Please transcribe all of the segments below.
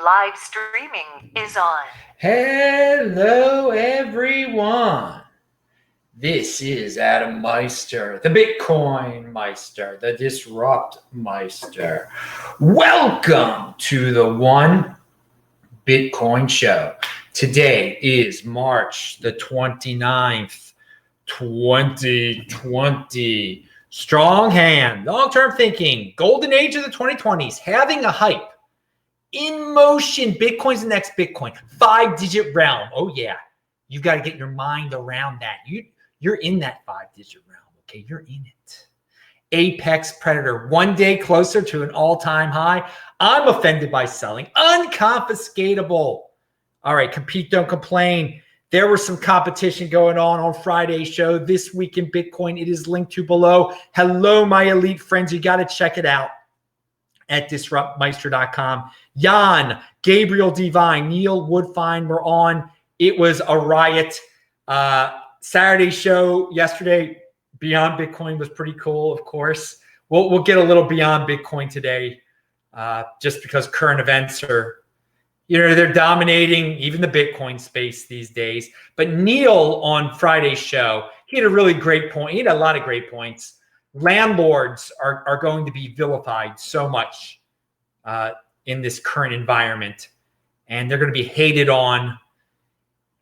Live streaming is on. Hello, everyone. This is Adam Meister, the Bitcoin Meister, the Disrupt Meister. Welcome to the One Bitcoin Show. Today is March the 29th, 2020. Strong hand, long-term thinking, golden age of the 2020s, having a hype. In motion, Bitcoin's the next Bitcoin. 5-digit realm. Oh, yeah. You got to get your mind around that. You're in that 5-digit realm, okay? You're in it. Apex predator, one day closer to an all-time high. I'm offended by selling. Unconfiscatable. All right, compete, don't complain. There was some competition going on Friday's show. This week in Bitcoin, it is linked to below. Hello, my elite friends. You got to check it out at disruptmeister.com. Jan, Gabriel Devine, Neil Woodfine were on. It was a riot. Saturday show yesterday, Beyond Bitcoin was pretty cool, of course. We'll get a little beyond Bitcoin today, just because current events are, they're dominating even the Bitcoin space these days. But Neil on Friday's show, he had a really great point. He had a lot of great points. Landlords are going to be vilified so much in this current environment, and they're going to be hated on.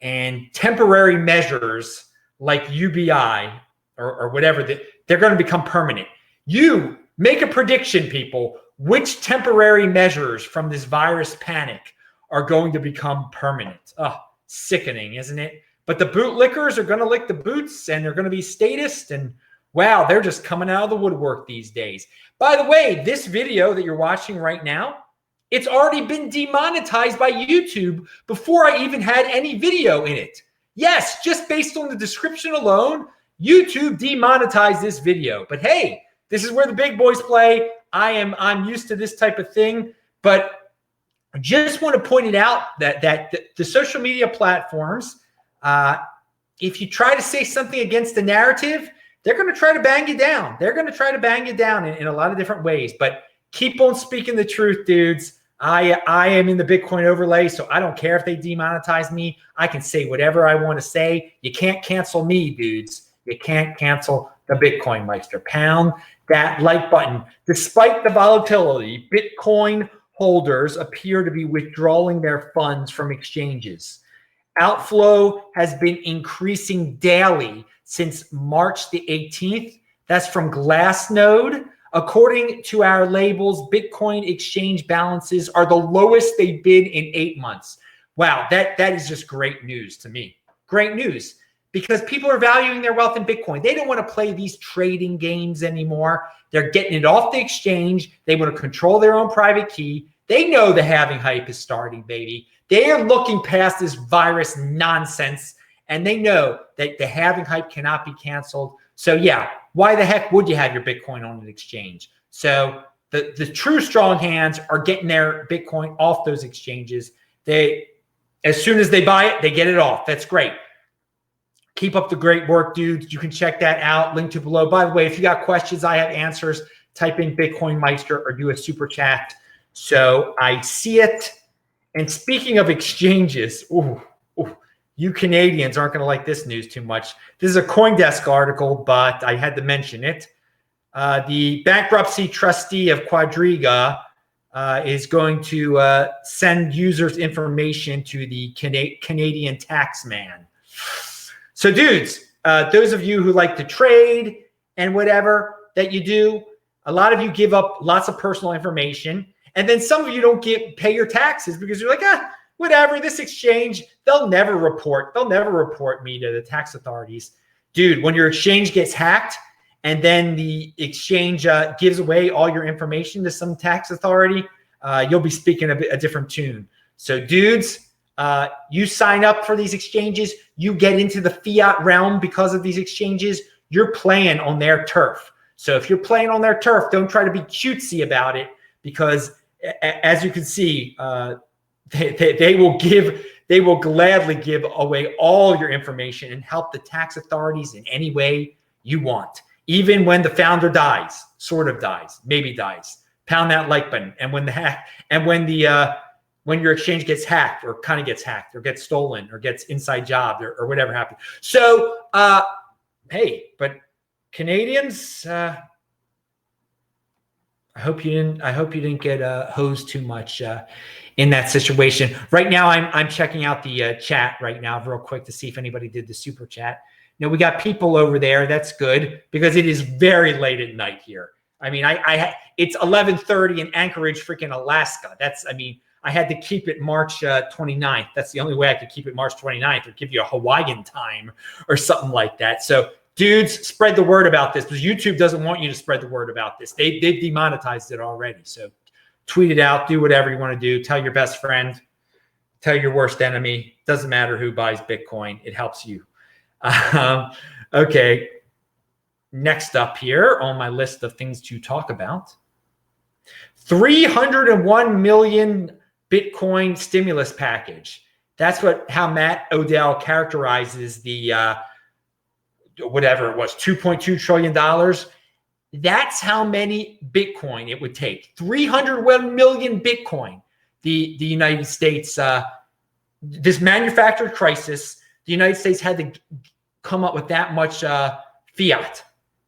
And temporary measures like UBI or whatever, they're going to become permanent. You make a prediction, people, which temporary measures from this virus panic are going to become permanent. Oh, sickening, isn't it? But the bootlickers are going to lick the boots, and they're going to be statist, and wow, they're just coming out of the woodwork these days. By the way, this video that you're watching right now, it's already been demonetized by YouTube before I even had any video in it. Yes, just based on the description alone, YouTube demonetized this video. But hey, this is where the big boys play. I'm used to this type of thing, but I just want to point it out that the social media platforms, if you try to say something against the narrative, they're going to try to bang you down. They're going to try to bang you down in a lot of different ways. But keep on speaking the truth, dudes. I am in the Bitcoin overlay, so I don't care if they demonetize me. I can say whatever I want to say. You can't cancel me, dudes. You can't cancel the Bitcoin Meister. Pound that like button. Despite the volatility, Bitcoin holders appear to be withdrawing their funds from exchanges. Outflow has been increasing daily since March the 18th. That's from Glassnode. According to our labels, Bitcoin exchange balances are the lowest they've been in 8 months. Wow, that is just great news to me. Great news, because people are valuing their wealth in Bitcoin. They don't want to play these trading games anymore. They're getting it off the exchange. They want to control their own private key. They know the halving hype is starting, baby. They are looking past this virus nonsense, and they know that the halving hype cannot be canceled. So yeah, why the heck would you have your Bitcoin on an exchange? So the true strong hands are getting their Bitcoin off those exchanges. As soon as they buy it, they get it off. That's great. Keep up the great work, dudes. You can check that out. Link to below. By the way, if you got questions, I have answers. Type in Bitcoin Meister or do a super chat so I see it. And speaking of exchanges, you Canadians aren't going to like this news too much. This is a CoinDesk article, but I had to mention it. The bankruptcy trustee of Quadriga is going to send users information to the Canadian tax man. So dudes, those of you who like to trade and whatever that you do, a lot of you give up lots of personal information. And then some of you don't pay your taxes because you're like, whatever, this exchange, they'll never report me to the tax authorities. Dude, when your exchange gets hacked and then the exchange gives away all your information to some tax authority, you'll be speaking a different tune. So dudes, you sign up for these exchanges, you get into the fiat realm because of these exchanges, you're playing on their turf. So if you're playing on their turf, don't try to be cutesy about it, because as you can see, they will gladly give away all your information and help the tax authorities in any way you want. Even when the founder maybe dies. Pound that like button. And when the when your exchange gets hacked or kind of gets hacked or gets stolen or gets inside jobbed or whatever happens. So, hey, but Canadians, I hope you didn't get hosed too much in that situation. Right now, I'm checking out the chat right now real quick to see if anybody did the super chat. Now we got people over there. That's good because it is very late at night here. I mean, it's 11:30 in Anchorage, freaking Alaska. I had to keep it March 29th. That's the only way I could keep it March 29th or give you a Hawaiian time or something like that. So dudes, spread the word about this because YouTube doesn't want you to spread the word about this. They've demonetized it already. So tweet it out, do whatever you want to do. Tell your best friend, tell your worst enemy. Doesn't matter who buys Bitcoin. It helps you. Okay. Next up here on my list of things to talk about, 301 million Bitcoin stimulus package. That's how Matt Odell characterizes the whatever it was, $2.2 trillion. That's how many Bitcoin it would take. 301 million Bitcoin. The United States, this manufactured crisis, the United States had to come up with that much fiat,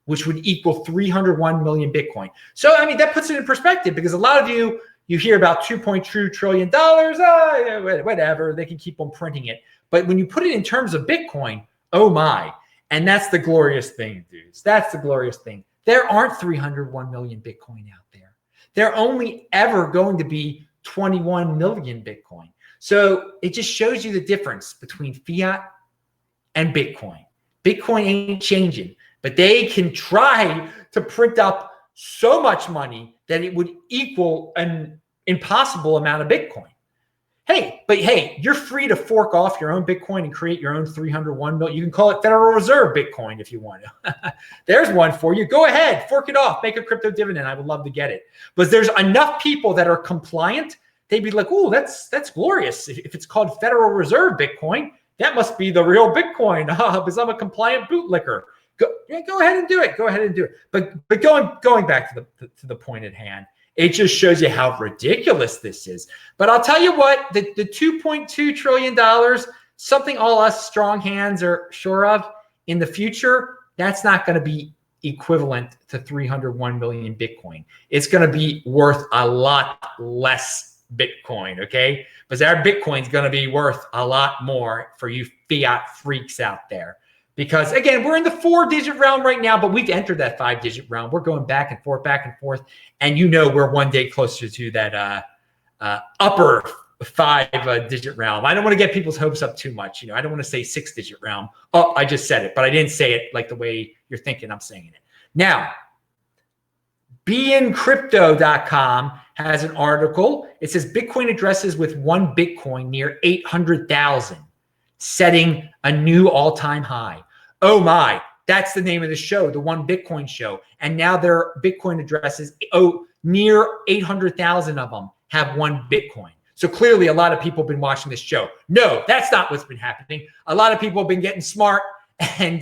which would equal 301 million Bitcoin. So, I mean, that puts it in perspective because a lot of you hear about $2.2 trillion, whatever, they can keep on printing it. But when you put it in terms of Bitcoin, oh my. And that's the glorious thing, dudes. That's the glorious thing. There aren't 301 million Bitcoin out there. There are only ever going to be 21 million Bitcoin. So it just shows you the difference between fiat and Bitcoin. Bitcoin ain't changing, but they can try to print up so much money that it would equal an impossible amount of Bitcoin. Hey, you're free to fork off your own Bitcoin and create your own 301 million. You can call it Federal Reserve Bitcoin if you want to. There's one for you. Go ahead, fork it off, make a crypto dividend. I would love to get it. But there's enough people that are compliant. They'd be like, "Oh, that's glorious. If it's called Federal Reserve Bitcoin, that must be the real Bitcoin because I'm a compliant bootlicker." Go ahead and do it. Go ahead and do it. But going back to the point at hand, it just shows you how ridiculous this is. But I'll tell you what, the $2.2 trillion, something all us strong hands are sure of in the future, that's not going to be equivalent to 301 million Bitcoin. It's going to be worth a lot less Bitcoin, okay? Because our Bitcoin's going to be worth a lot more for you fiat freaks out there. Because again, we're in the 4-digit realm right now, but we've entered that 5-digit realm. We're going back and forth. And we're one day closer to that upper 5-digit realm. I don't want to get people's hopes up too much. I don't want to say 6-digit realm. Oh, I just said it, but I didn't say it like the way you're thinking I'm saying it. Now, beincrypto.com has an article. It says Bitcoin addresses with 1 Bitcoin near 800,000, setting a new all-time high. Oh my, that's the name of the show, the 1 Bitcoin show. And now their Bitcoin addresses, near 800,000 of them have 1 Bitcoin. So clearly a lot of people have been watching this show. No, that's not what's been happening. A lot of people have been getting smart and,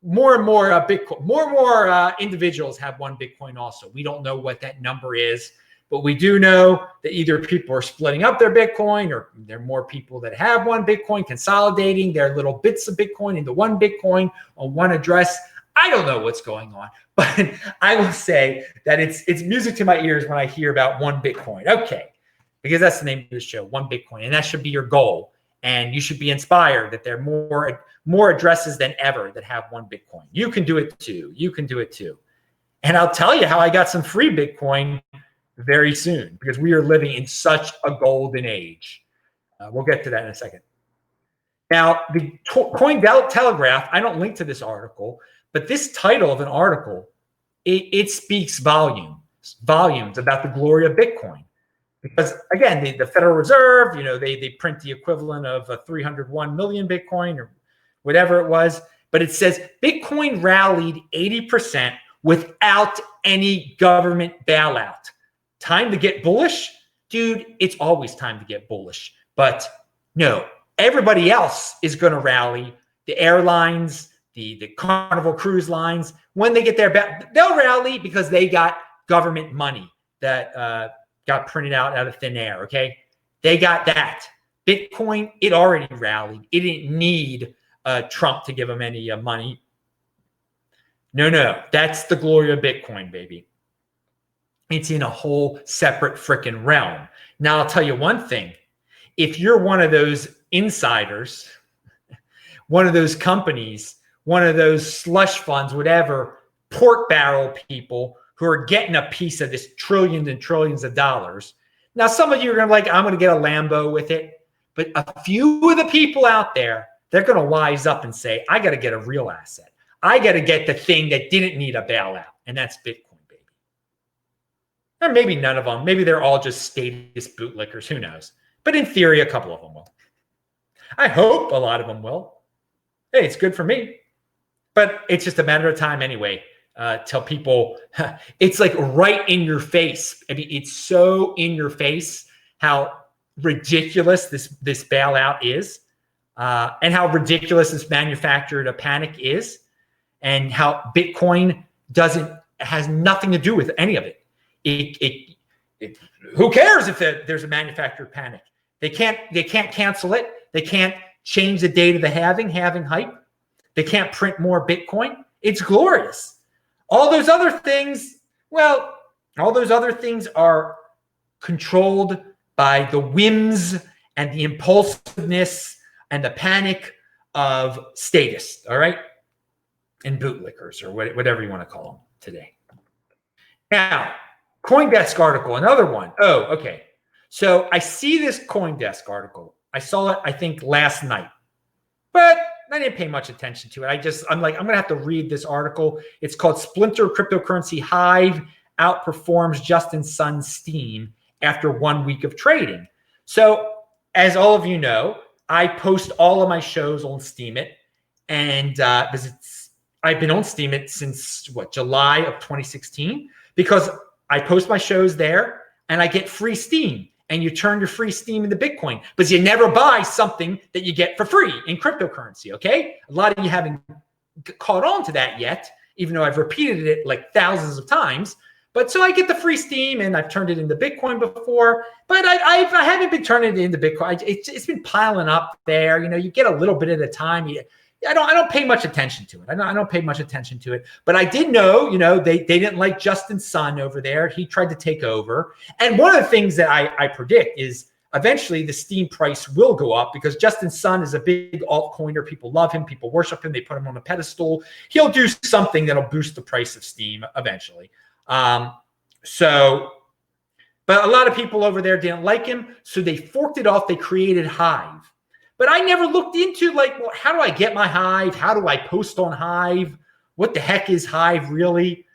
more and more Bitcoin, more and more individuals have 1 Bitcoin also. We don't know what that number is, but we do know that either people are splitting up their Bitcoin or there are more people that have 1 Bitcoin, consolidating their little bits of Bitcoin into 1 Bitcoin on 1 address. I don't know what's going on, but I will say that it's music to my ears when I hear about 1 Bitcoin. Okay, because that's the name of the show, 1 Bitcoin, and that should be your goal. And you should be inspired that there are more addresses than ever that have 1 Bitcoin. You can do it too. You can do it too. And I'll tell you how I got some free Bitcoin very soon because we are living in such a golden age. We'll get to that in a second. Now, the Cointelegraph, I don't link to this article, but this title of an article, it speaks volumes about the glory of Bitcoin. Because again, the Federal Reserve, they print the equivalent of 301 million Bitcoin or whatever it was, but it says Bitcoin rallied 80% without any government bailout. Time to get bullish? Dude, it's always time to get bullish. But no, everybody else is going to rally. The airlines, the Carnival cruise lines, when they get their they'll rally because they got government money that got printed out of thin air, okay? They got that. Bitcoin, it already rallied. It didn't need Trump to give them any money. No. That's the glory of Bitcoin, baby. It's in a whole separate freaking realm. Now, I'll tell you one thing. If you're one of those insiders, one of those companies, one of those slush funds, whatever, pork barrel people who are getting a piece of this trillions and trillions of dollars. Now, some of you are going to be like, I'm going to get a Lambo with it. But a few of the people out there, they're going to wise up and say, I got to get a real asset. I got to get the thing that didn't need a bailout. And that's Bitcoin, baby. Or maybe none of them. Maybe they're all just status bootlickers. Who knows? But in theory, a couple of them will. I hope a lot of them will. Hey, it's good for me. But it's just a matter of time anyway. Tell people, it's like right in your face. I mean, it's so in your face how ridiculous this bailout is, and how ridiculous this manufactured panic is, and how Bitcoin has nothing to do with any of it. Who cares if there's a manufactured panic? They can't cancel it. They can't change the date of the halving hype. They can't print more Bitcoin. It's glorious. All those other things, well, all those other things are controlled by the whims and the impulsiveness and the panic of statists, all right? And bootlickers, or whatever you want to call them today. Now, CoinDesk article, another one. Oh, okay. So I see this CoinDesk article. I saw it, I think, last night. But I didn't pay much attention to it. I'm like, I'm going to have to read this article. It's called Splinter Cryptocurrency Hive Outperforms Justin Sun's Steam After 1 week of trading. So as all of you know, I post all of my shows on Steemit. And because I've been on Steemit since, July of 2016? Because I post my shows there and I get free Steam. And you turn your free Steam into Bitcoin, but you never buy something that you get for free in cryptocurrency, okay? A lot of you haven't caught on to that yet, even though I've repeated it like thousands of times. But so I get the free Steam, and I've turned it into Bitcoin before, but I haven't been turning it into Bitcoin. It's been piling up there. You know, you get a little bit at a time. I don't pay much attention to it. I don't pay much attention to it. But I did know, they didn't like Justin Sun over there. He tried to take over. And one of the things that I predict is eventually the Steam price will go up, because Justin Sun is a big altcoiner. People love him. People worship him. They put him on a pedestal. He'll do something that'll boost the price of Steam eventually. But a lot of people over there didn't like him. So they forked it off. They created Hive. But I never looked into how do I get my Hive? How do I post on Hive? What the heck is Hive really?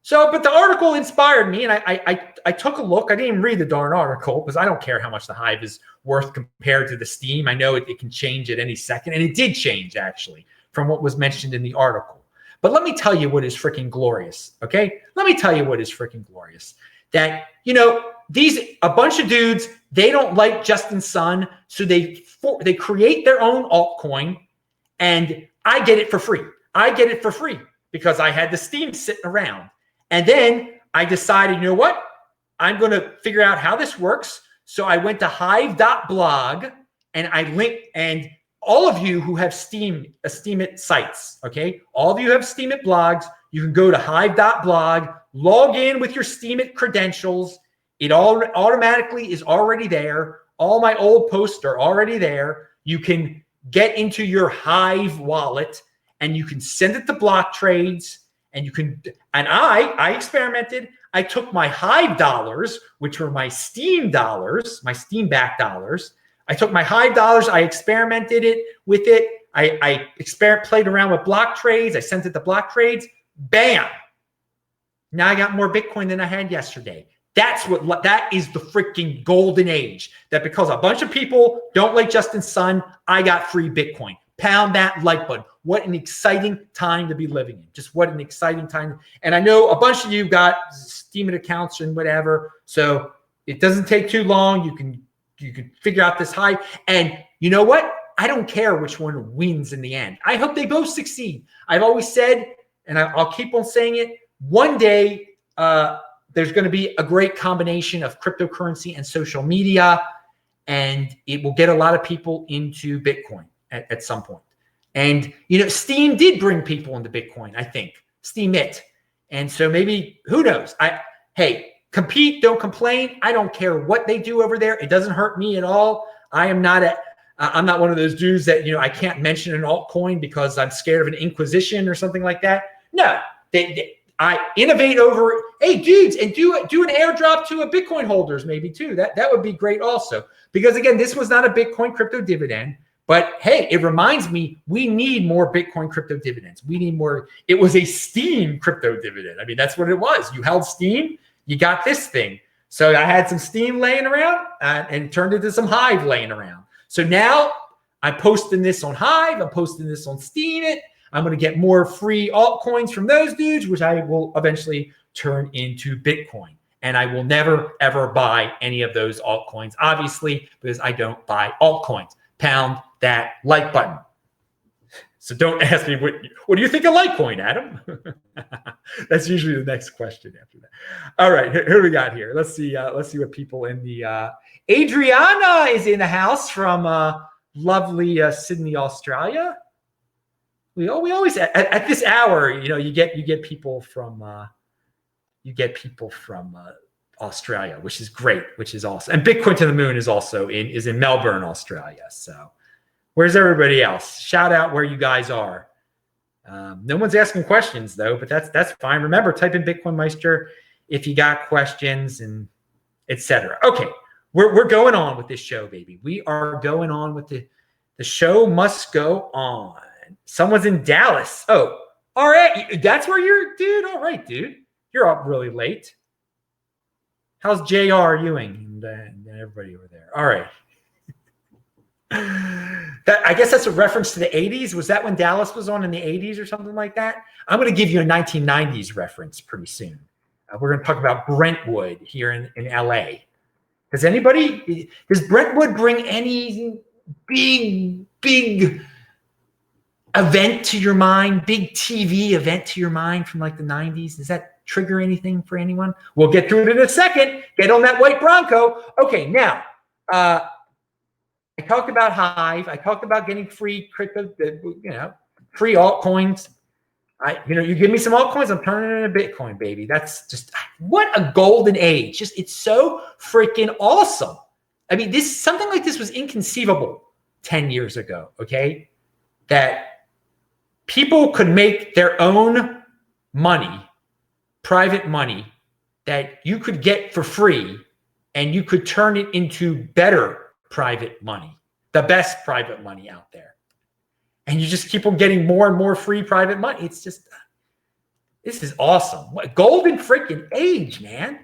So, but the article inspired me, and I took a look. I didn't even read the darn article because I don't care how much the Hive is worth compared to the Steam. I know it can change at any second, and it did change actually from what was mentioned in the article. But let me tell you what is freaking glorious, okay? Let me tell you what is freaking glorious. That, a bunch of dudes, they don't like Justin Sun, so they create their own altcoin, and I get it for free. I get it for free because I had the Steam sitting around. And then I decided, you know what? I'm going to figure out how this works. So I went to hive.blog, and I linked, and all of you who have Steemit sites, okay? All of you have Steemit blogs. You can go to hive.blog, log in with your Steemit credentials. It all automatically is already there. All my old posts are already there. You can get into your Hive wallet, and you can send it to block trades. And I experimented. I took my Hive dollars, which were my Steam dollars, my Steam back dollars. I took my Hive dollars. I experimented with it. I played around with block trades. I sent it to block trades. Bam. Now I got more Bitcoin than I had yesterday. That is the freaking golden age. That because a bunch of people don't like Justin Sun, I got free Bitcoin. Pound that like button. What an exciting time to be living in. Just what an exciting time. And I know a bunch of you got Steemit accounts and whatever. So it doesn't take too long. You can figure out this Hive. And you know what? I don't care which one wins in the end. I hope they both succeed. I've always said, and I'll keep on saying it, one day there's going to be a great combination of cryptocurrency and social media, and it will get a lot of people into Bitcoin at some point. And, Steam did bring people into Bitcoin, I think. Steam it. And so maybe, who knows? Hey, compete, don't complain. I don't care what they do over there. It doesn't hurt me at all. I'm not one of those dudes that, I can't mention an altcoin because I'm scared of an inquisition or something like that. No, I innovate over, hey, dudes, and do an airdrop to a Bitcoin holders maybe too. That would be great also. Because again, this was not a Bitcoin crypto dividend. But hey, it reminds me, we need more Bitcoin crypto dividends. We need more. It was a Steam crypto dividend. I mean, that's what it was. You held Steam, you got this thing. So I had some Steam laying around and turned into some Hive laying around. So now I'm posting this on Hive. I'm posting this on Steam. I'm going to get more free altcoins from those dudes, which I will eventually turn into Bitcoin. And I will never, ever buy any of those altcoins, obviously, because I don't buy altcoins. Pound that like button. So don't ask me what do you think of Litecoin, Adam? That's usually the next question after that. All right, here we got here. Let's see what people in the Adriana is in the house from lovely Sydney, Australia. We always at this hour, you get people from Australia, which is great, which is awesome. And Bitcoin to the Moon is also in Melbourne, Australia. So where's everybody else? Shout out where you guys are. No one's asking questions though, but that's fine. Remember, type in Bitcoin Meister if you got questions and etc. Okay, we're going on with this show, baby. We are going on with the show must go on. Someone's in Dallas. Oh, all right. That's where you're, dude. All right, dude. You're up really late. How's J.R. Ewing and everybody over there? All right. I guess that's a reference to the 80s. Was that when Dallas was on in the 80s or something like that? I'm going to give you a 1990s reference pretty soon. We're going to talk about Brentwood here in LA. Does Brentwood bring any big event to your mind, big TV event to your mind from like the 90s? Does that trigger anything for anyone? We'll get through it in a second. Get on that white Bronco. Okay, now, I talked about Hive. I talked about getting free crypto, free altcoins. You give me some altcoins, I'm turning it into Bitcoin, baby. That's just, what a golden age. It's so freaking awesome. I mean, something like this was inconceivable 10 years ago, okay? That people could make their own money, private money, that you could get for free, and you could turn it into better private money, the best private money out there. And you just keep on getting more and more free private money. It's just, this is awesome. What a golden freaking age, man.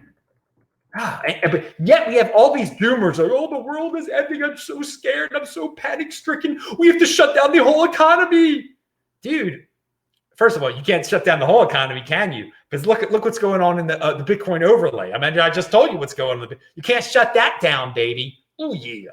But yet we have all these doomers like, oh, the world is ending. I'm so scared. I'm so panic stricken. We have to shut down the whole economy. Dude, first of all, you can't shut down the whole economy, can you? Because look what's going on in the Bitcoin overlay. I mean, I just told you what's going on. You can't shut that down, baby. Oh, yeah.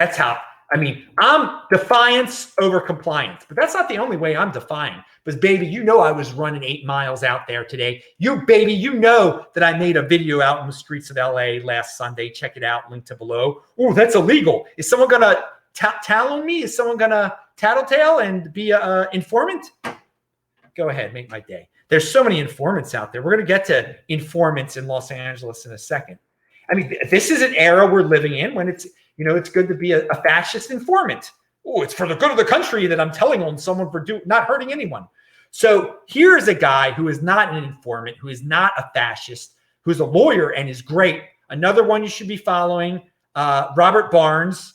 That's how, I'm defiance over compliance. But that's not the only way I'm defying. Because, baby, I was running 8 miles out there today. That I made a video out in the streets of LA last Sunday. Check it out. Link to below. Oh, that's illegal. Is someone going to tell on me? Is someone going to tattletale and be an informant? Go ahead. Make my day. There's so many informants out there. We're going to get to informants in Los Angeles in a second. I mean, this is an era we're living in when it's good to be a fascist informant. Oh, it's for the good of the country that I'm telling on someone for not hurting anyone. So here's a guy who is not an informant, who is not a fascist, who's a lawyer and is great. Another one you should be following, Robert Barnes.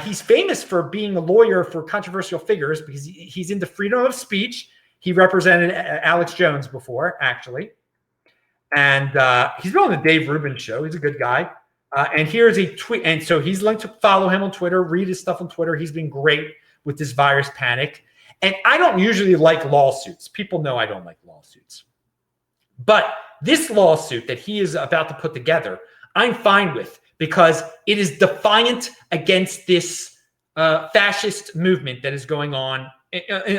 He's famous for being a lawyer for controversial figures because he's into freedom of speech. He represented Alex Jones before, actually. And he's been on the Dave Rubin show. He's a good guy. And here's a tweet. And so he's linked to follow him on Twitter, read his stuff on Twitter. He's been great with this virus panic. And I don't usually like lawsuits. People know I don't like lawsuits. But this lawsuit that he is about to put together, I'm fine with because it is defiant against this fascist movement that is going on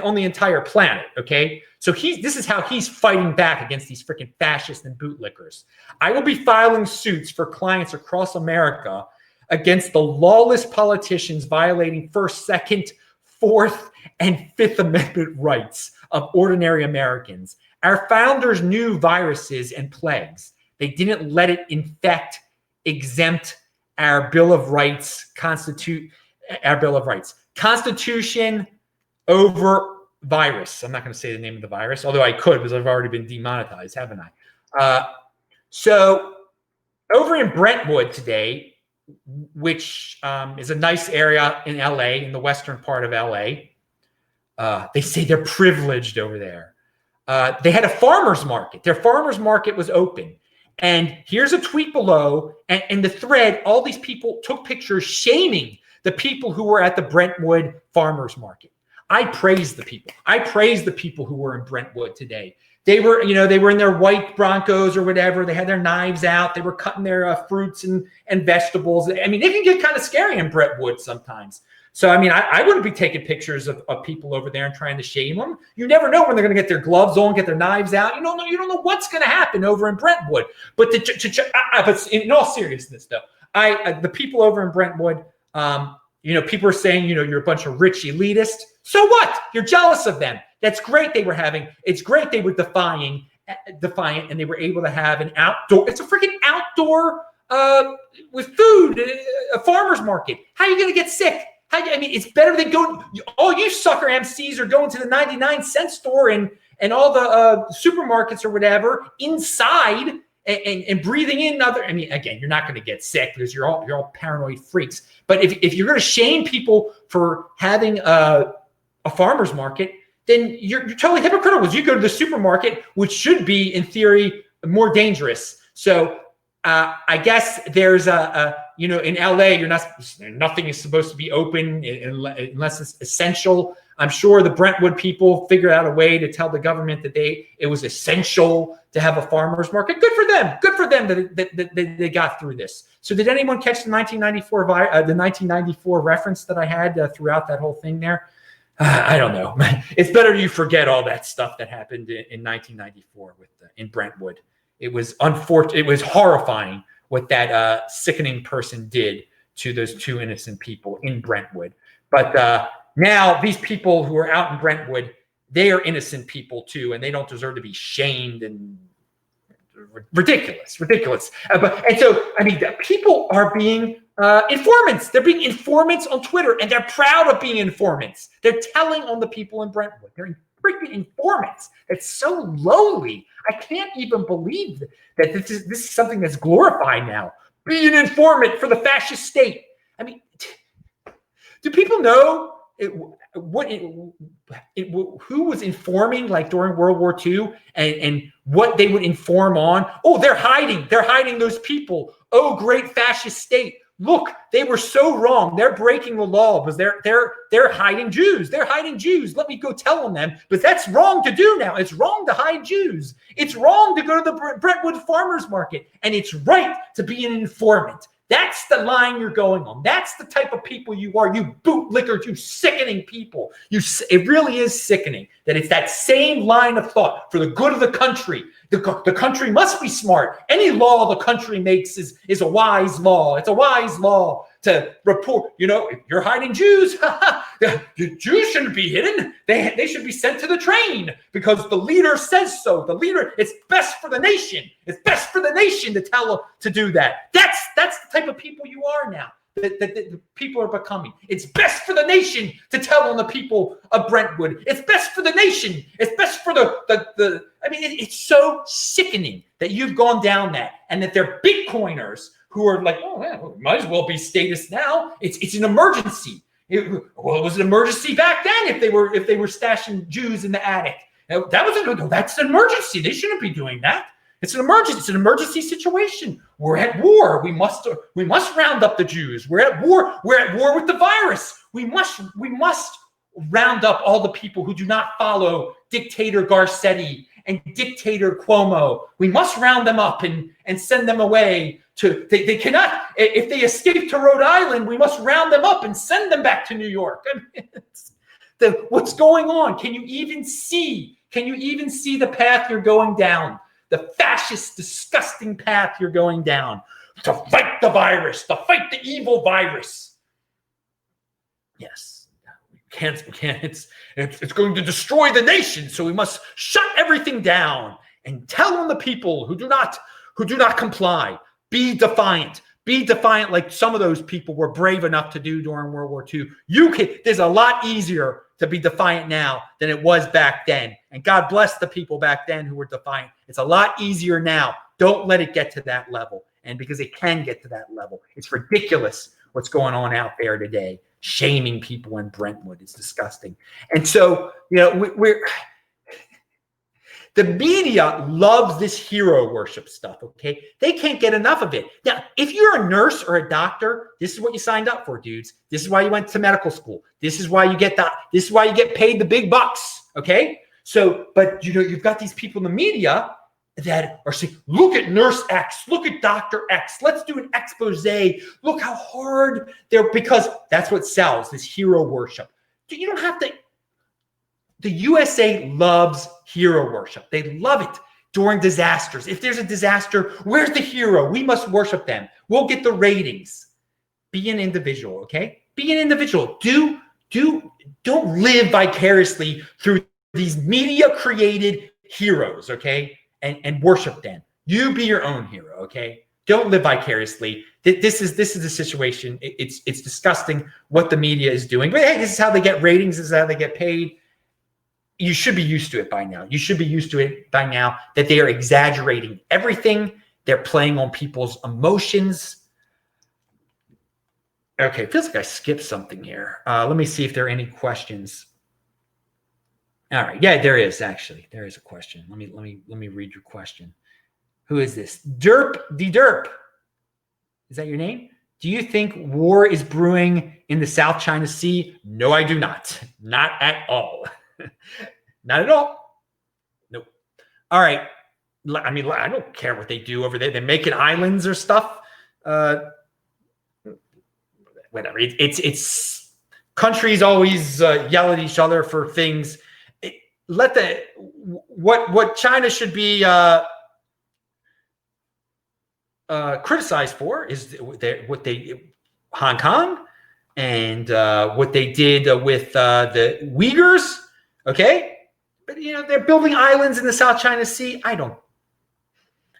on the entire planet. Okay, so this is how he's fighting back against these freaking fascists and bootlickers. I will be filing suits for clients across America against the lawless politicians violating First, Second, Fourth, and Fifth Amendment rights of ordinary Americans. Our founders knew viruses and plagues. They didn't let it infect, exempt our Bill of Rights, our Bill of Rights. Constitution over virus. I'm not going to say the name of the virus, although I could because I've already been demonetized, haven't I? So over in Brentwood today, which is a nice area in LA, in the western part of LA, they say they're privileged over there. They had a farmer's market. Their farmer's market was open. And here's a tweet below. And the thread, all these people took pictures shaming the people who were at the Brentwood farmer's market. I praise the people. I praise the people who were in Brentwood today. They were, they were in their white Broncos or whatever. They had their knives out. They were cutting their fruits and vegetables. I mean, it can get kind of scary in Brentwood sometimes. So, I mean, I wouldn't be taking pictures of people over there and trying to shame them. You never know when they're going to get their gloves on, get their knives out. You don't know what's going to happen over in Brentwood. But but in all seriousness, though, the people over in Brentwood, people are saying, you're a bunch of rich elitists. So what? You're jealous of them. That's great. It's great they were defiant, and they were able to have an outdoor. It's a freaking outdoor with food, a farmer's market. How are you going to get sick? It's better than going. All you sucker MCs are going to the 99-cent store and all the supermarkets or whatever inside and breathing in other. Again, you're not going to get sick because you're all paranoid freaks. But if you're going to shame people for having a farmer's market, then you're totally hypocritical. You go to the supermarket, which should be in theory more dangerous. So I guess there's in LA, nothing is supposed to be open unless it's essential. I'm sure the Brentwood people figured out a way to tell the government that it was essential to have a farmer's market. Good for them. Good for them that they got through this. So did anyone catch the 1994 reference that I had throughout that whole thing there? I don't know. It's better you forget all that stuff that happened in 1994 in Brentwood. It was unfortunate. It was horrifying what that sickening person did to those two innocent people in Brentwood. But now these people who are out in Brentwood, they are innocent people too, and they don't deserve to be shamed and ridiculous. People are being informants. They're being informants on Twitter, and they're proud of being informants. They're telling on the people in Brentwood. They're freaking informants. It's so lowly. I can't even believe that this is something that's glorified now. Be an informant for the fascist state. Do people know who was informing like during World War II and what they would inform on? Oh, they're hiding those people. Oh, great fascist state. Look, they were so wrong. They're breaking the law because they're hiding Jews. They're hiding Jews. Let me go tell on them. But that's wrong to do now. It's wrong to hide Jews. It's wrong to go to the Brentwood farmers market. And it's right to be an informant. That's the line you're going on. That's the type of people you are. You bootlickers, you sickening people. It really is sickening that it's that same line of thought for the good of the country. The country must be smart. Any law the country makes is a wise law. It's a wise law to report. If you're hiding Jews, Jews shouldn't be hidden. They should be sent to the train because the leader says so. The leader, it's best for the nation. It's best for the nation to tell to do that. That's the type of people you are now. That the people are becoming. It's best for the nation to tell on the people of Brentwood. It's best for the nation. It's best for it's so sickening that you've gone down that, and that they're Bitcoiners who are like, oh, well, might as well be status now. It's an emergency. It was an emergency back then if they were stashing Jews in the attic. That's an emergency. They shouldn't be doing that. It's an emergency. It's an emergency situation. We're at war. We must round up the Jews. We're at war. We're at war with the virus. We must round up all the people who do not follow dictator Garcetti and dictator Cuomo. We must round them up and send them away to. They cannot. If they escape to Rhode Island, we must round them up and send them back to New York. What's going on? Can you even see? Can you even see the path you're going down? The fascist, disgusting path you're going down to fight the virus, to fight the evil virus. Yes, we can't. It's going to destroy the nation, so we must shut everything down and tell on the people who do not comply. Be defiant. Be defiant, like some of those people were brave enough to do during World War II. There's a lot easier to be defiant now than it was back then. And God bless the people back then who were defiant. It's a lot easier now. Don't let it get to that level. And because it can get to that level, it's ridiculous what's going on out there today. Shaming people in Brentwood is disgusting. And so, the media loves this hero worship stuff, okay? They can't get enough of it. Now, if you're a nurse or a doctor, this is what you signed up for, dudes. This is why you went to medical school. This is why you get paid the big bucks, okay? So, but you've got these people in the media that are saying, look at Nurse X, look at Dr. X, let's do an expose. Look how hard because that's what sells, this hero worship. You don't have to. The USA loves hero worship. They love it during disasters. If there's a disaster, where's the hero? We must worship them. We'll get the ratings. Be an individual, okay? Be an individual. Don't live vicariously through these media-created heroes, okay? And worship them. You be your own hero, okay? Don't live vicariously. This is the situation. It's disgusting what the media is doing. But hey, this is how they get ratings. This is how they get paid. You should be used to it by now. You should be used to it by now that they are exaggerating everything. They're playing on people's emotions. Okay, it feels like I skipped something here. Let me see if there are any questions. All right, yeah, there is actually. There is a question. Let me read your question. Who is this? Derp the Derp. Is that your name? Do you think war is brewing in the South China Sea? No, I do not. Not at all. Not at all. Nope. All right. I mean, I don't care what they do over there. They're making islands or stuff. Whatever. It's countries always yell at each other for things. What China should be criticized for is Hong Kong and what they did with the Uyghurs. Okay, but they're building islands in the South China Sea.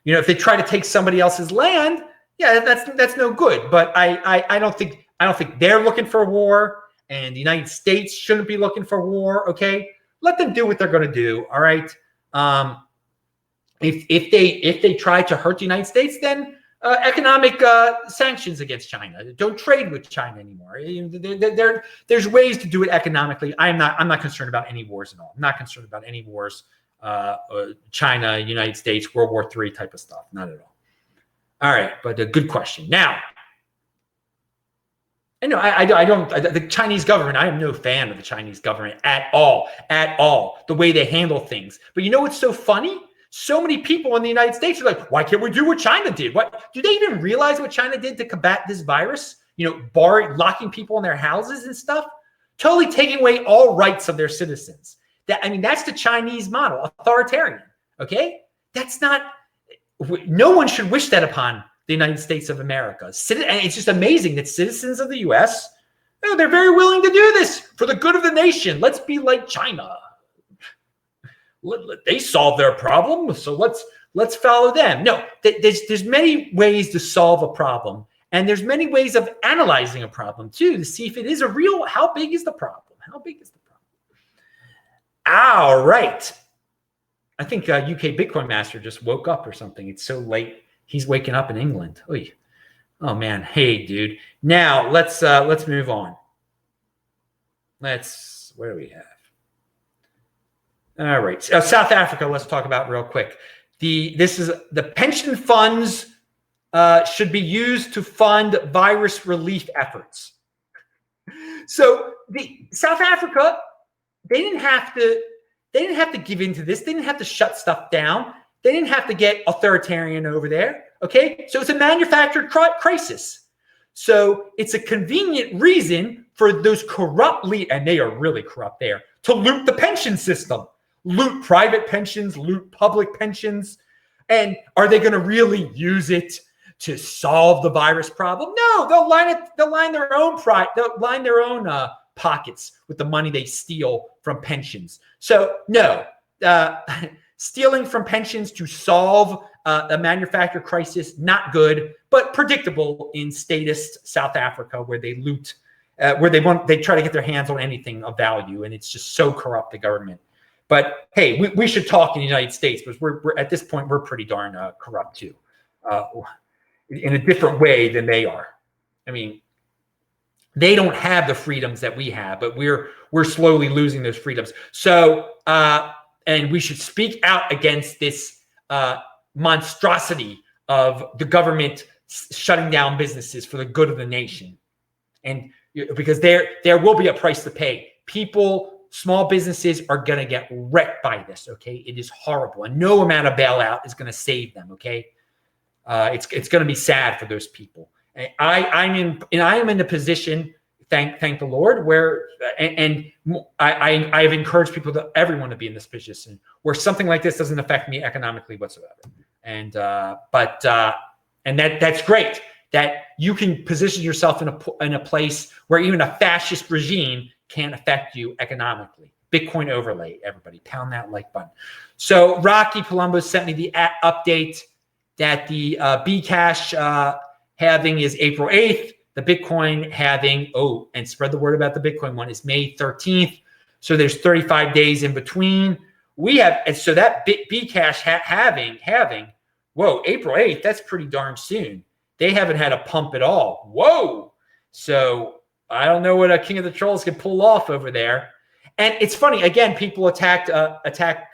If they try to take somebody else's land, yeah, that's no good. But I don't think they're looking for war, and the United States shouldn't be looking for war. Okay, let them do what they're going to do. All right. If they try to hurt the United States, then economic sanctions against China. Don't trade with China anymore. There's ways to do it economically. I'm not concerned about any wars at all. I'm not concerned about any wars. China, United States, World War III type of stuff. Not at all. All right, but a good question. Now, the Chinese government, I am no fan of the Chinese government at all, the way they handle things. But you know what's so funny? So many people in the United States are like, why can't we do what China did? What do they even realize what China did to combat this virus? Locking people in their houses and stuff, totally taking away all rights of their citizens. That's the Chinese model, authoritarian. Okay, no one should wish that upon the United States of America. And it's just amazing that citizens of the U.S., they're very willing to do this for the good of the nation. Let's be like China. They solve their problem, so let's follow them. No, there's many ways to solve a problem, and there's many ways of analyzing a problem too to see if it is how big is the problem? How big is the problem? All right. I think UK Bitcoin Master just woke up or something. It's so late. He's waking up in England. Oy. Oh man. Hey, dude. Now let's move on. What do we have? All right. South Africa, let's talk about real quick. The pension funds should be used to fund virus relief efforts. So South Africa, they didn't have to give into this. They didn't have to shut stuff down. They didn't have to get authoritarian over there. Okay. So it's a manufactured crisis. So it's a convenient reason for those corrupt and they are really corrupt there, to loot the pension system, loot private pensions, loot public pensions. And are they going to really use it to solve the virus problem? No, they'll line their own pockets with the money they steal from pensions. So no, stealing from pensions to solve a manufacturer crisis, not good, but predictable in statist South Africa, where they loot, where they try to get their hands on anything of value, and it's just so corrupt, the government. But hey, we should talk in the United States, because we're at this point we're pretty darn corrupt too, in a different way than they are. I mean, they don't have the freedoms that we have, but we're slowly losing those freedoms. So and we should speak out against this monstrosity of the government shutting down businesses for the good of the nation, and because there will be a price to pay. People, small businesses are going to get wrecked by this. Okay, it is horrible, and no amount of bailout is going to save them. Okay, it's going to be sad for those people. And I am in the position, thank the Lord, where I've encouraged everyone to be in this position where something like this doesn't affect me economically whatsoever. And that's great that you can position yourself in a place where even a fascist regime can't affect you economically. Bitcoin overlay, everybody pound that like button. So Rocky Palumbo sent me the update that the Bcash halving is April 8th. The Bitcoin halving, and spread the word about the Bitcoin one, is May 13th. So there's 35 days in between. And so that Bcash halving, whoa, April 8th, that's pretty darn soon. They haven't had a pump at all. Whoa. So I don't know what a King of the Trolls can pull off over there. And it's funny, again, people attacked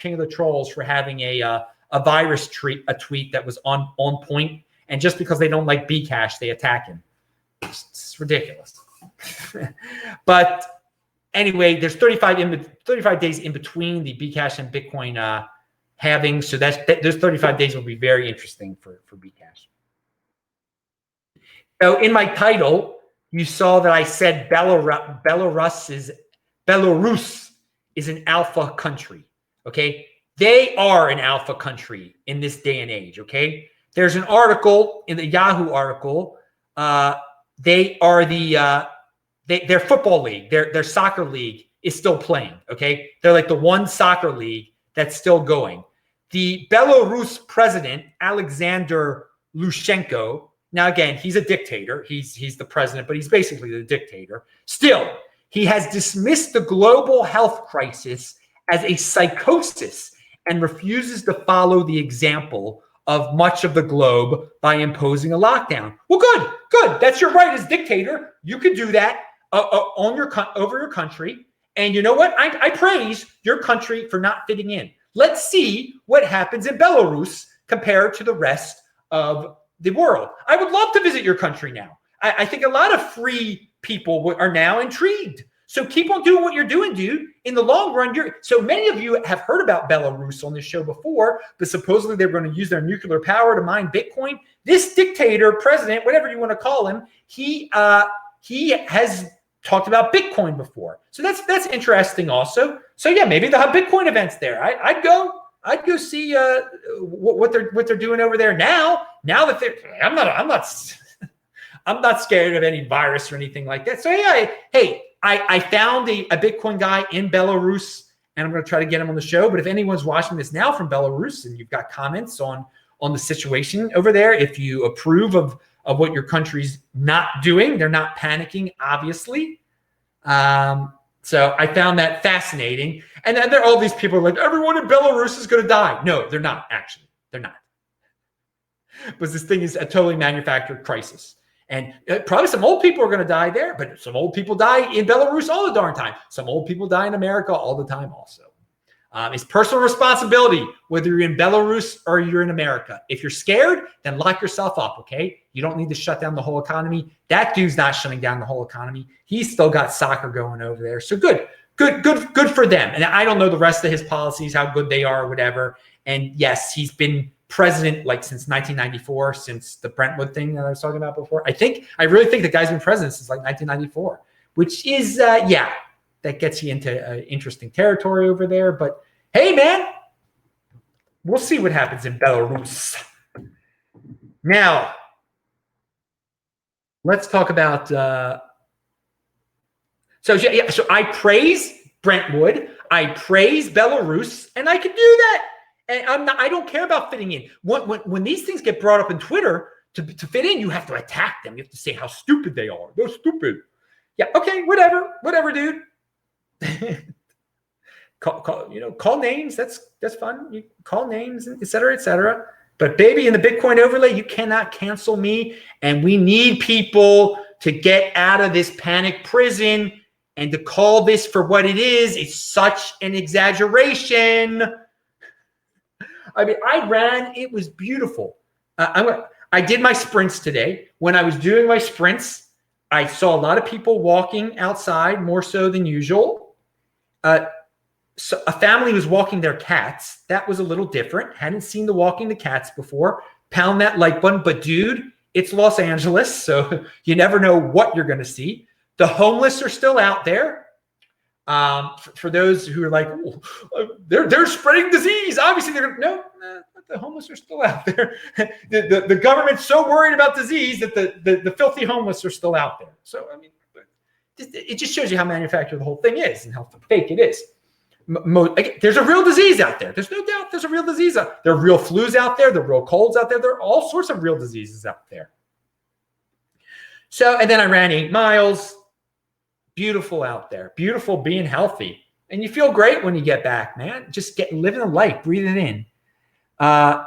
King of the Trolls for having a virus tweet that was on point. And just because they don't like Bcash, they attack him. It's ridiculous. But anyway, there's 35 days in between the Bcash and Bitcoin halving. So those 35 days will be very interesting for Bcash. So in my title, you saw that I said Belarus is an alpha country. Okay, they are an alpha country in this day and age. Okay, there's an article in the Yahoo article. They are their football league, their soccer league is still playing. Okay, they're like the one soccer league that's still going. The Belarus president, Alexander Lukashenko. Now, again, he's a dictator. He's the president, but he's basically the dictator. Still, he has dismissed the global health crisis as a psychosis and refuses to follow the example of much of the globe by imposing a lockdown. Well, good. That's your right as dictator. You could do that over your country. And you know what? I praise your country for not fitting in. Let's see what happens in Belarus compared to the rest of the world. I would love to visit your country now. I think a lot of free people are now intrigued. So keep on doing what you're doing, dude. In the long run, so many of you have heard about Belarus on this show before, but supposedly they're going to use their nuclear power to mine Bitcoin. This dictator, president, whatever you want to call him, he has talked about Bitcoin before. So that's interesting also. So yeah, maybe they'll have Bitcoin events there. I'd go see what they're doing over there now. Now that I'm not scared of any virus or anything like that. So yeah, hey, I found a Bitcoin guy in Belarus, and I'm going to try to get him on the show. But if anyone's watching this now from Belarus and you've got comments on the situation over there, if you approve of what your country's not doing, they're not panicking, obviously. So I found that fascinating. And then there are all these people like, everyone in Belarus is going to die. No, they're not, actually. They're not. Because this thing is a totally manufactured crisis. And probably some old people are going to die there, but some old people die in Belarus all the darn time. Some old people die in America all the time also. It's personal responsibility, whether you're in Belarus or you're in America. If you're scared, then lock yourself up, okay? You don't need to shut down the whole economy. That dude's not shutting down the whole economy. He's still got soccer going over there. So good for them. And I don't know the rest of his policies, how good they are or whatever. And yes, he's been president like since 1994, since the Brentwood thing that I was talking about before. I really think the guy's been president since like 1994, which is, yeah, that gets you into interesting territory over there. But hey, man, we'll see what happens in Belarus. Now, let's talk about. So I praise Brentwood, I praise Belarus, and I can do that. And I don't care about fitting in. When these things get brought up in Twitter, to fit in, you have to attack them. You have to say how stupid they are. They're stupid. Yeah, okay, whatever, dude. call names. That's fun. You call names, et cetera, et cetera. But baby, in the Bitcoin overlay, you cannot cancel me. And we need people to get out of this panic prison and to call this for what it is. It's such an exaggeration. I mean, I ran. It was beautiful. I did my sprints today. When I was doing my sprints, I saw a lot of people walking outside, more so than usual. So a family was walking their cats. That was a little different. Hadn't seen the walking the cats before. Pound that like button. But dude, it's Los Angeles, so you never know what you're going to see. The homeless are still out there. For those who are like, oh, they're spreading disease. Obviously, they're no. The homeless are still out there. The government's so worried about disease that the filthy homeless are still out there. So I mean, it just shows you how manufactured the whole thing is and how fake it is. There's a real disease out there. There's no doubt there's a real disease out there. There are real flus out there. There are real colds out there. There are all sorts of real diseases out there. So, and then I ran 8 miles. Beautiful out there. Beautiful being healthy. And you feel great when you get back, man. Just living a life, breathing in. Derpty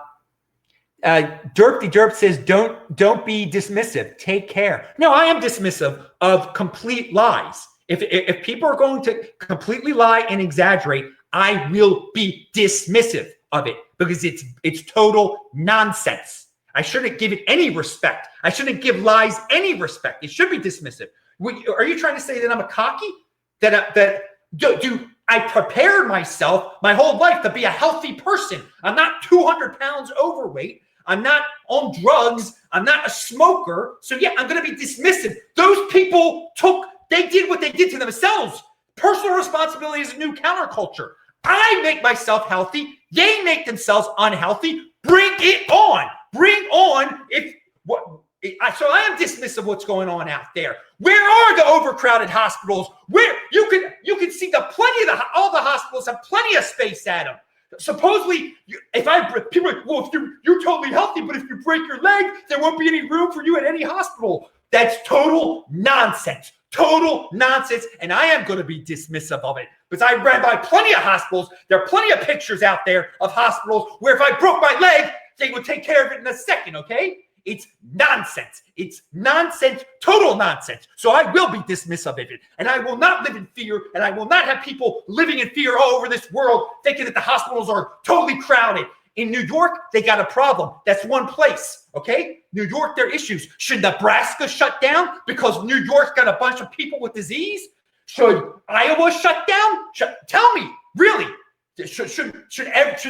Derp says, don't be dismissive. Take care. No, I am dismissive of complete lies. If people are going to completely lie and exaggerate, I will be dismissive of it because it's total nonsense. I shouldn't give it any respect. I shouldn't give lies any respect. It should be dismissive. Are you trying to say that I'm a cocky? I prepared myself my whole life to be a healthy person. I'm not 200 pounds overweight. I'm not on drugs. I'm not a smoker. So yeah, I'm going to be dismissive. Those people they did what they did to themselves. Personal responsibility is a new counterculture. I make myself healthy. They make themselves unhealthy. Bring it on. Bring on. So I am dismissive of what's going on out there. Where are the overcrowded hospitals? Where you can see all the hospitals have plenty of space at them. Supposedly, people are like, well, if you're totally healthy, but if you break your leg, there won't be any room for you at any hospital. That's total nonsense. Total nonsense. And I am going to be dismissive of it because I ran by plenty of hospitals. There are plenty of pictures out there of hospitals where if I broke my leg, they would take care of it in a second, okay? It's nonsense. It's nonsense, total nonsense. So I will be dismissive of it. And I will not live in fear. And I will not have people living in fear all over this world thinking that the hospitals are totally crowded. In New York, they got a problem. That's one place, okay? New York, there are issues. Should Nebraska shut down because New York's got a bunch of people with disease? Should Iowa shut down? Tell me, really? Should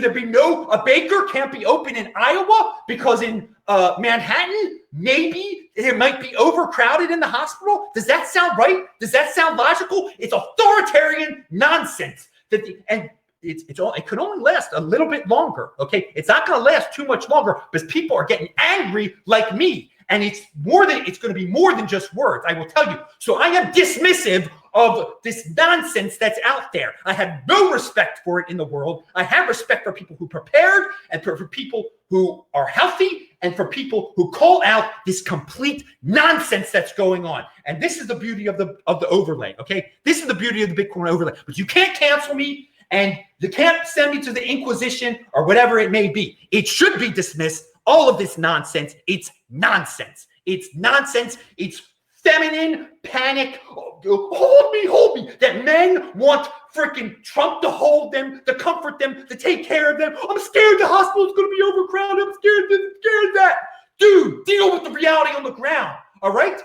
there be a baker can't be open in Iowa because in Manhattan, maybe it might be overcrowded in the hospital? Does that sound right? Does that sound logical? It's authoritarian nonsense. It could only last a little bit longer, okay? It's not going to last too much longer because people are getting angry like me. And it's going to be more than just words, I will tell you. So I am dismissive of this nonsense that's out there. I have no respect for it in the world. I have respect for people who prepared and for people who are healthy and for people who call out this complete nonsense that's going on. And this is the beauty of the overlay, okay? This is the beauty of the Bitcoin overlay. But you can't cancel me and you can't send me to the Inquisition or whatever it may be. It should be dismissed. All of this nonsense, it's nonsense. It's nonsense. It's feminine panic. Hold me. That men want freaking Trump to hold them, to comfort them, to take care of them. I'm scared the hospital's going to be overcrowded. I'm scared of that. Dude, deal with the reality on the ground, all right?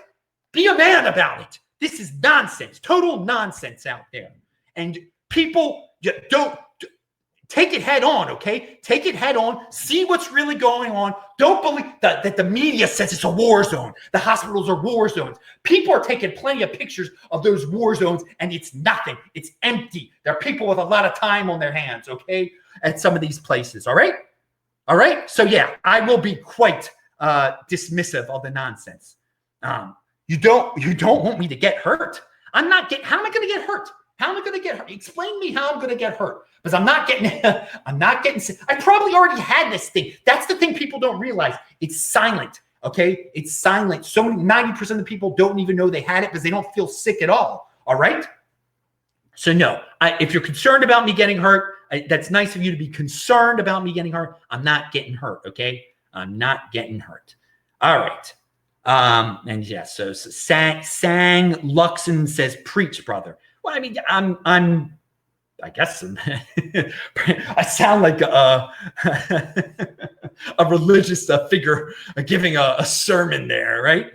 Be a man about it. This is nonsense, total nonsense out there. And people don't Take it head on, okay? Take it head on. See what's really going on. Don't believe that the media says it's a war zone. The hospitals are war zones. People are taking plenty of pictures of those war zones, and it's nothing. It's empty. There are people with a lot of time on their hands, okay, at some of these places, all right? All right? So, yeah, I will be quite dismissive of the nonsense. You don't want me to get hurt. How am I going to get hurt? How am I going to get hurt? Explain to me how I'm going to get hurt. Because I'm not getting sick. I probably already had this thing. That's the thing people don't realize. It's silent, okay? It's silent. 90% of the people don't even know they had it because they don't feel sick at all right? So no, if you're concerned about me getting hurt, that's nice of you to be concerned about me getting hurt. I'm not getting hurt, okay? I'm not getting hurt. All right. And yes, so Sang Luxon says, preach, brother. Well, I mean, I guess I sound like a religious figure giving a sermon there, right?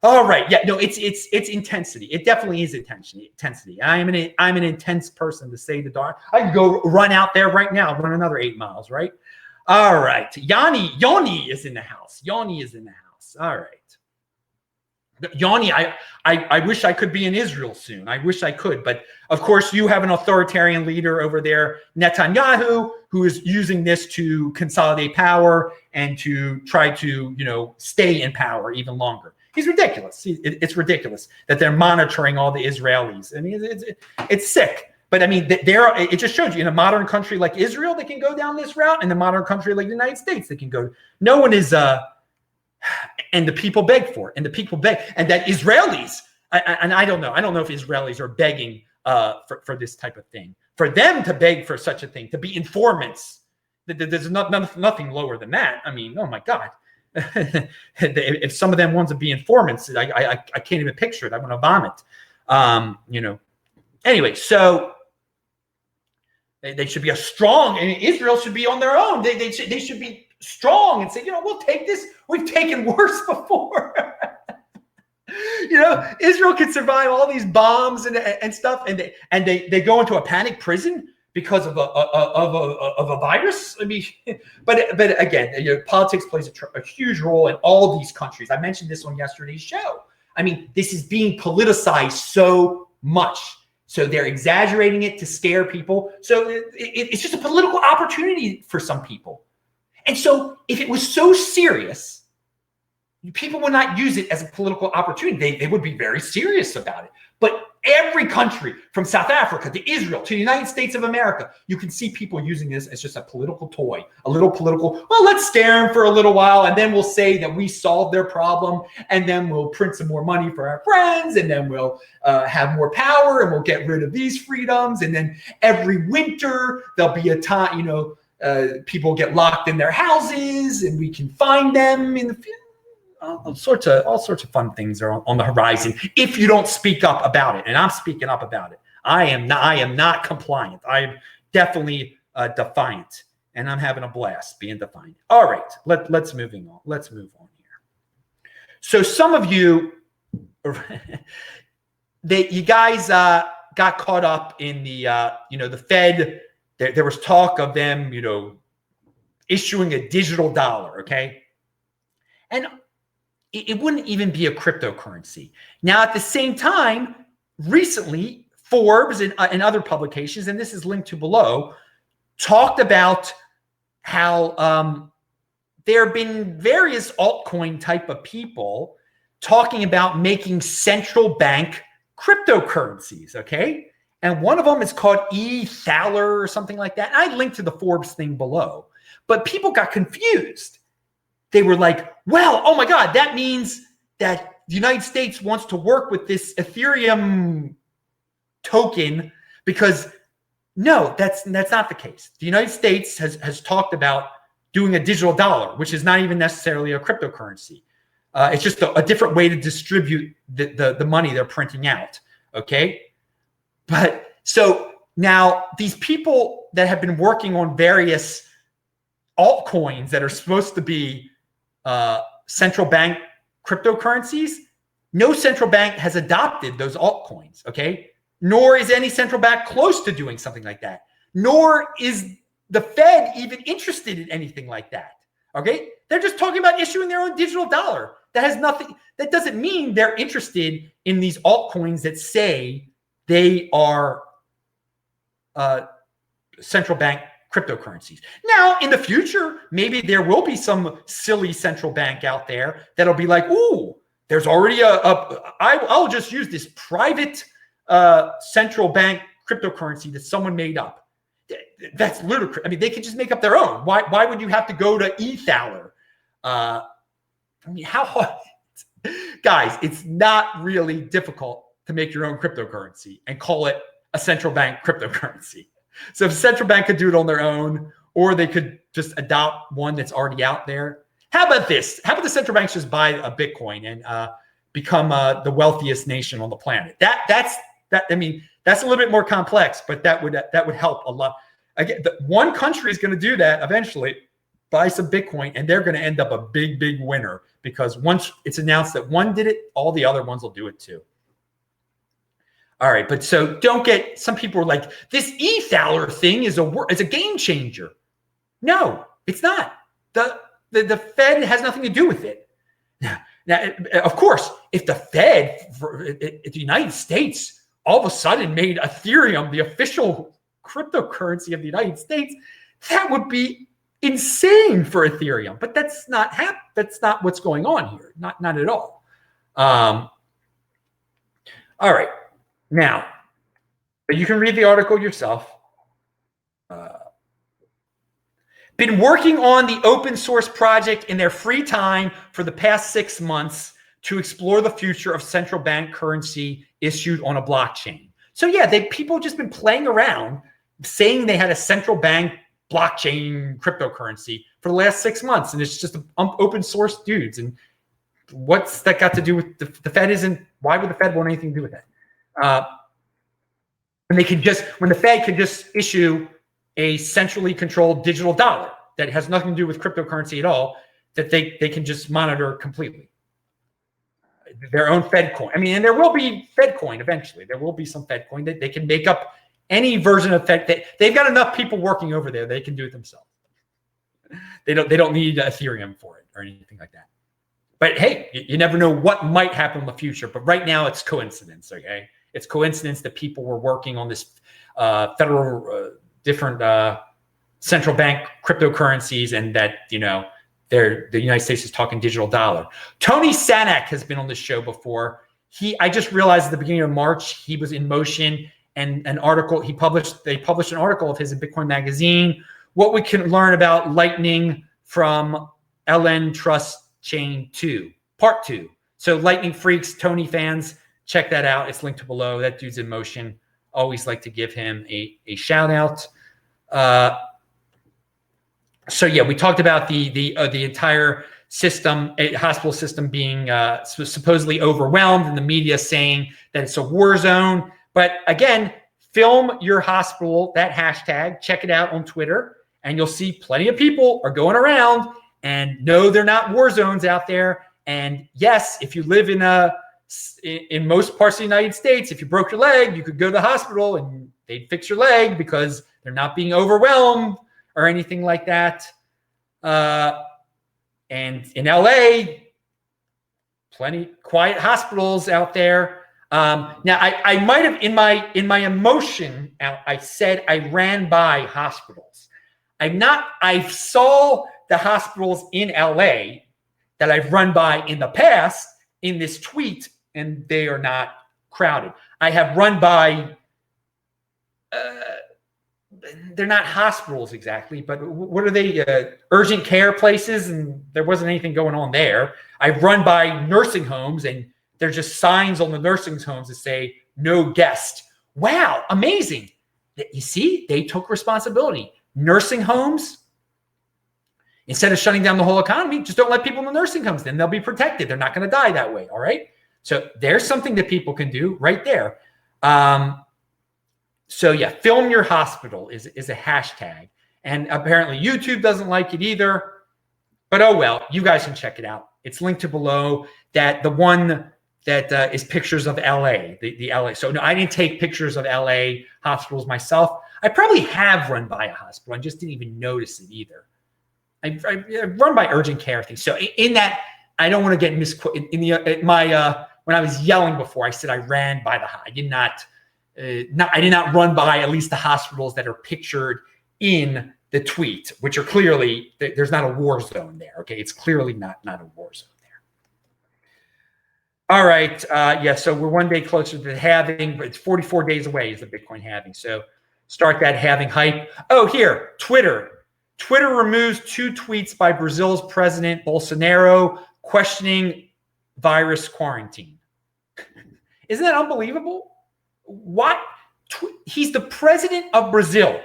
All right, yeah, no, it's intensity. It definitely is intensity. I'm an intense person, to say the dark. I can go run out there right now, run another 8 miles, right? All right, Yoni is in the house. Yoni is in the house. All right. Yoni, I wish I could be in Israel soon. I wish I could. But, of course, you have an authoritarian leader over there, Netanyahu, who is using this to consolidate power and to try to, stay in power even longer. He's ridiculous. It's ridiculous that they're monitoring all the Israelis. I mean, it's sick. But, I mean, it just shows you in a modern country like Israel, they can go down this route. In a modern country like the United States, they can go. No one is and the people beg for it, and the people beg, and that Israelis, and I don't know if Israelis are begging for this type of thing, for them to beg for such a thing, to be informants. There's nothing lower than that. I mean, oh my God, if some of them want to be informants, I can't even picture it. I want to vomit. Anyway, so they should be and Israel should be on their own. They should be strong and say, we'll take this. We've taken worse before. Israel could survive all these bombs and stuff, and they go into a panic prison because of a virus. I mean, but again, politics plays a huge role in all these countries. I mentioned this on yesterday's show. I mean, this is being politicized so much. So they're exaggerating it to scare people. So it's just a political opportunity for some people. And so if it was so serious, people would not use it as a political opportunity. They would be very serious about it. But every country, from South Africa to Israel to the United States of America, you can see people using this as just a political toy, a little political, well, let's scare them for a little while, and then we'll say that we solved their problem, and then we'll print some more money for our friends, and then we'll have more power, and we'll get rid of these freedoms, and then every winter there'll be a time, people get locked in their houses, and we can find them in the future. All sorts of fun things are on the horizon if you don't speak up about it. And I'm speaking up about it. I am not compliant. I am definitely defiant, and I'm having a blast being defiant. All right, let's move on. Let's move on here. So some of you, you guys got caught up in the the Fed. There was talk of them issuing a digital dollar. Okay, and it wouldn't even be a cryptocurrency. Now, at the same time, recently, Forbes and other publications, and this is linked to below, talked about how there have been various altcoin type of people talking about making central bank cryptocurrencies, okay? And one of them is called Thaler or something like that. I linked to the Forbes thing below, but people got confused. They were like, well, oh my God, that means that the United States wants to work with this Ethereum token, because no, that's not the case. The United States has talked about doing a digital dollar, which is not even necessarily a cryptocurrency. It's just a different way to distribute the money they're printing out, okay? But so now these people that have been working on various altcoins that are supposed to be central bank cryptocurrencies, no central bank has adopted those altcoins, okay? Nor is any central bank close to doing something like that. Nor is the Fed even interested in anything like that. Okay, they're just talking about issuing their own digital dollar. That has nothing. That doesn't mean they're interested in these altcoins that say they are central bank cryptocurrencies. Now, in the future, maybe there will be some silly central bank out there that'll be like, "Ooh, there's already I'll just use this private central bank cryptocurrency that someone made up." That's ludicrous. I mean, they could just make up their own. Why would you have to go to eThaler? I mean, how hard? Guys, it's not really difficult to make your own cryptocurrency and call it a central bank cryptocurrency. So if central bank could do it on their own, or they could just adopt one that's already out there. How about this? How about the central banks just buy a Bitcoin and become the wealthiest nation on the planet? That's I mean, that's a little bit more complex, but that would help a lot. Again, one country is going to do that eventually, buy some Bitcoin, and they're going to end up a big, big winner, because once it's announced that one did it, all the other ones will do it too. All right, but so don't get, some people are like, this eThaler thing is a game changer. No, it's not. The Fed has nothing to do with it. Now, of course, if the Fed, if the United States all of a sudden made Ethereum the official cryptocurrency of the United States, that would be insane for Ethereum. But that's not that's not what's going on here. Not at all. All right. Now, you can read the article yourself. Been working on the open source project in their free time for the past 6 months to explore the future of central bank currency issued on a blockchain. So yeah, people just been playing around saying they had a central bank blockchain cryptocurrency for the last 6 months, and it's just open source dudes. And what's that got to do with the Fed? Why would the Fed want anything to do with that? When the Fed could just issue a centrally controlled digital dollar that has nothing to do with cryptocurrency at all, that they can just monitor completely. Their own Fed coin. I mean, and there will be Fed coin eventually. There will be some Fed coin that they can make up any version of Fed. They've got enough people working over there. They can do it themselves. They don't need Ethereum for it or anything like that. But hey, you never know what might happen in the future. But right now, it's coincidence. Okay, it's coincidence that people were working on this federal different central bank cryptocurrencies, and that the United States is talking digital dollar. Tony Sanak has been on this show before. I just realized at the beginning of March he was in motion, and they published an article of his in Bitcoin Magazine. What we can learn about Lightning from LN Trust Chain 2, Part 2. So Lightning freaks, Tony fans, check that out. It's linked below. That dude's in motion. Always like to give him a shout out. So yeah, we talked about the entire system, hospital system being supposedly overwhelmed, and the media saying that it's a war zone. But again, film your hospital, that hashtag, check it out on Twitter, and you'll see plenty of people are going around, and no, they're not war zones out there. And yes, if you live in most parts of the United States, if you broke your leg, you could go to the hospital and they'd fix your leg because they're not being overwhelmed or anything like that. And in LA, plenty quiet hospitals out there. Now I might have in my emotion, I said I ran by hospitals. I saw the hospitals in LA that I've run by in the past in this tweet, and they are not crowded. I have run by they're not hospitals exactly, but what are they? Urgent care places, and there wasn't anything going on there. I've run by nursing homes, and there's just signs on the nursing homes that say "No guest." Wow, amazing! You see, they took responsibility. Nursing homes, instead of shutting down the whole economy, just don't let people in the nursing homes. Then they'll be protected. They're not going to die that way. All right. So there's something that people can do right there. So yeah, film your hospital is a hashtag, and apparently YouTube doesn't like it either. But oh well, you guys can check it out. It's linked to below. That the one that is pictures of LA, the LA. So no, I didn't take pictures of LA hospitals myself. I probably have run by a hospital. I just didn't even notice it either. I run by urgent care things. So in that, I don't want to get misquoted. When I was yelling before, I said I ran by the Hive. I did not run by at least the hospitals that are pictured in the tweet, which are clearly, there's not a war zone there. Okay, it's clearly not a war zone there. All right, yeah. So we're 1 day closer to the halving, but it's 44 days away is the Bitcoin halving. So start that halving hype. Oh, here, Twitter. Twitter removes 2 tweets by Brazil's President Bolsonaro questioning virus quarantine. Isn't that unbelievable? What? He's the president of Brazil.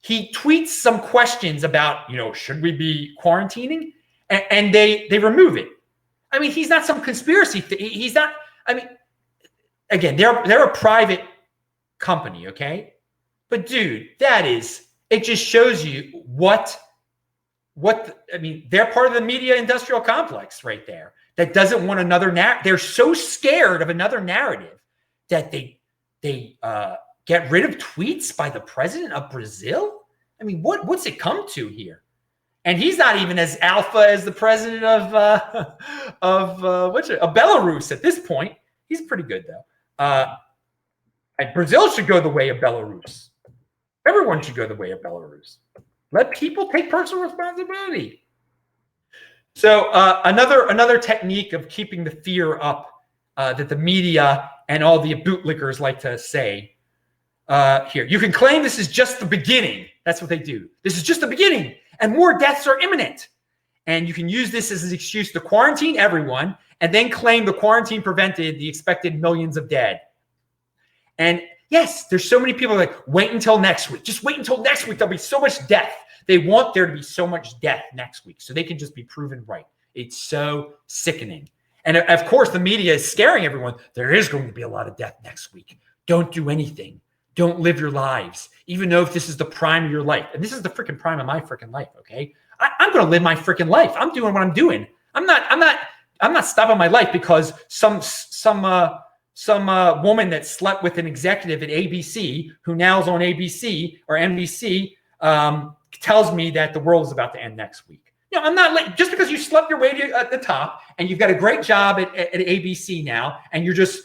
He tweets some questions about, should we be quarantining? And they remove it. I mean, he's not some conspiracy. He's not. I mean, again, they're a private company, okay? But dude, it just shows you they're part of the media industrial complex right there that doesn't want another narrative. They're so scared of another narrative that they get rid of tweets by the president of Brazil. I mean, what's it come to here? And he's not even as alpha as the president of Belarus at this point. He's pretty good though. Brazil should go the way of Belarus. Everyone should go the way of Belarus. Let people take personal responsibility. So another technique of keeping the fear up that the media and all the bootlickers like to say here. You can claim this is just the beginning. That's what they do. This is just the beginning, and more deaths are imminent. And you can use this as an excuse to quarantine everyone and then claim the quarantine prevented the expected millions of dead. And yes, there's so many people like, wait until next week. Just wait until next week. There'll be so much death. They want there to be so much death next week so they can just be proven right. It's so sickening. And of course, the media is scaring everyone. There is going to be a lot of death next week. Don't do anything. Don't live your lives, even though if this is the prime of your life. And this is the freaking prime of my freaking life, okay? I'm going to live my freaking life. I'm doing what I'm doing. I'm not stopping my life because some woman that slept with an executive at ABC who now is on ABC or NBC tells me that the world is about to end next week. I'm not just because you slept your way to the top and you've got a great job at ABC now and you're just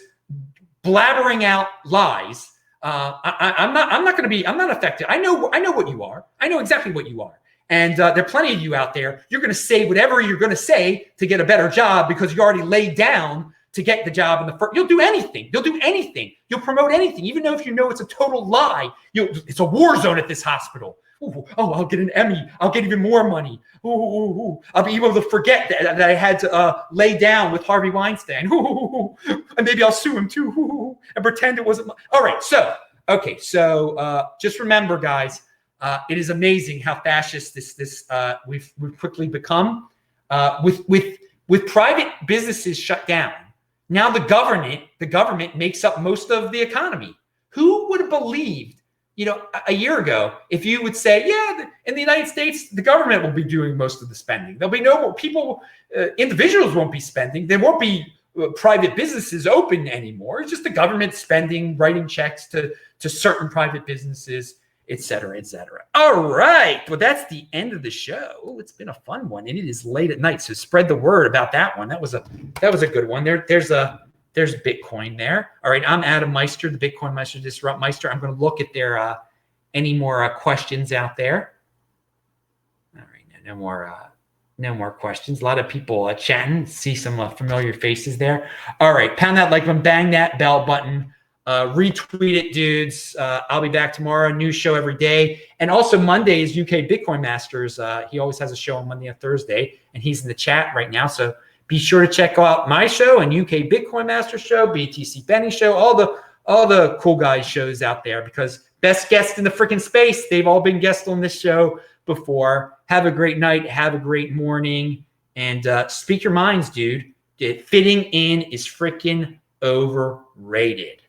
blabbering out lies. I'm not affected. I know what you are. I know exactly what you are. And there are plenty of you out there. You're going to say whatever you're going to say to get a better job because you already laid down to get the job in the first. You'll do anything. You'll do anything. You'll promote anything, even though if you know it's a total lie. It's a war zone at this hospital. Ooh, I'll get an Emmy. I'll get even more money. Ooh. I'll be able to forget that I had to lay down with Harvey Weinstein. Ooh. And maybe I'll sue him too. Ooh. And pretend it wasn't. All right. So just remember, guys, it is amazing how fascist we've quickly become with private businesses shut down. Now the government makes up most of the economy. Who would have believed, a year ago, if you would say, yeah, in the United States, the government will be doing most of the spending. There'll be no more people, individuals won't be spending. There won't be private businesses open anymore. It's just the government spending, writing checks to certain private businesses, et cetera, et cetera. All right. Well, that's the end of the show. Oh, it's been a fun one, and it is late at night. So spread the word about that one. That was a good one. There's Bitcoin there. All right. I'm Adam Meister, the Bitcoin Meister, Disrupt Meister. I'm going to look at their any more questions out there. All right. No more questions. A lot of people chatting. See some familiar faces there. All right. Pound that like button, bang that bell button. Retweet it, dudes. I'll be back tomorrow. New show every day. And also Monday is UK Bitcoin Masters. He always has a show on Monday and Thursday, and he's in the chat right now. So be sure to check out my show and UK Bitcoin Masters show, BTC Benny show, all the cool guys shows out there, because best guests in the freaking space. They've all been guests on this show before. Have a great night. Have a great morning. And speak your minds, dude. Fitting in is freaking overrated.